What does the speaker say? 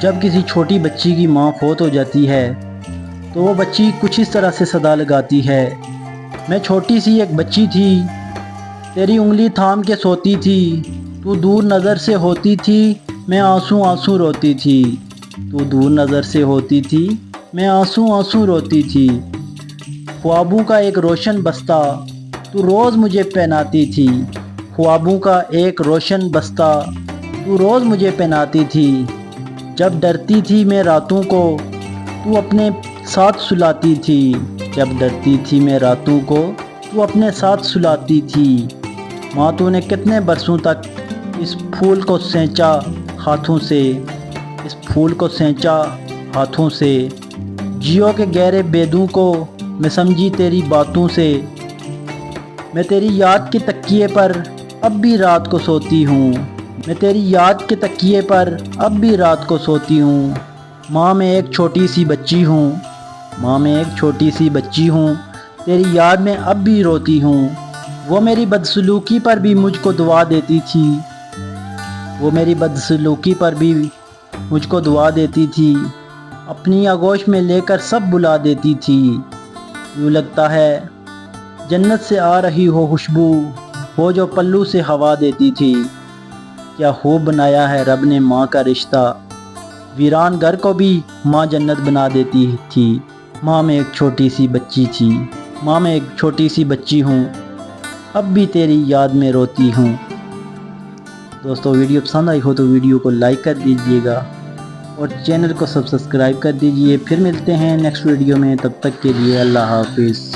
جب کسی چھوٹی بچی کی ماں فوت ہو جاتی ہے تو وہ بچی کچھ اس طرح سے صدا لگاتی ہے: میں چھوٹی سی ایک بچی تھی، تیری انگلی تھام کے سوتی تھی، تو دور نظر سے ہوتی تھی، میں آنسو آنسو روتی تھی، تو دور نظر سے ہوتی تھی، میں آنسو آنسو روتی تھی، خوابوں کا ایک روشن بستہ تو روز مجھے پہناتی تھی، خوابوں کا ایک روشن بستہ تو روز مجھے پہناتی تھی، جب ڈرتی تھی میں راتوں کو تو اپنے ساتھ سلاتی تھی، جب ڈرتی تھی میں راتوں کو تو اپنے ساتھ سلاتی تھی، ماں تو نے کتنے برسوں تک اس پھول کو سینچا ہاتھوں سے، اس پھول کو سینچا ہاتھوں سے، جیو کے گہرے بیدوں کو میں سمجھی تیری باتوں سے، میں تیری یاد کے تکیے پر اب بھی رات کو سوتی ہوں، میں تیری یاد کے تکیے پر اب بھی رات کو سوتی ہوں، ماں میں ایک چھوٹی سی بچی ہوں، ماں میں ایک چھوٹی سی بچی ہوں، تیری یاد میں اب بھی روتی ہوں، وہ میری بدسلوکی پر بھی مجھ کو دعا دیتی تھی، وہ میری بدسلوکی پر بھی مجھ کو دعا دیتی تھی، اپنی آغوش میں لے کر سب بلا دیتی تھی، یوں لگتا ہے جنت سے آ رہی ہو خوشبو، وہ جو پلو سے ہوا دیتی تھی، کیا خوب بنایا ہے رب نے ماں کا رشتہ، ویران گھر کو بھی ماں جنت بنا دیتی تھی، ماں میں ایک چھوٹی سی بچی تھی، ماں میں ایک چھوٹی سی بچی ہوں، اب بھی تیری یاد میں روتی ہوں۔ دوستو ویڈیو پسند آئی ہو تو ویڈیو کو لائک کر دیجئے گا اور چینل کو سبسکرائب کر دیجئے، پھر ملتے ہیں نیکسٹ ویڈیو میں، تب تک کے لیے اللہ حافظ۔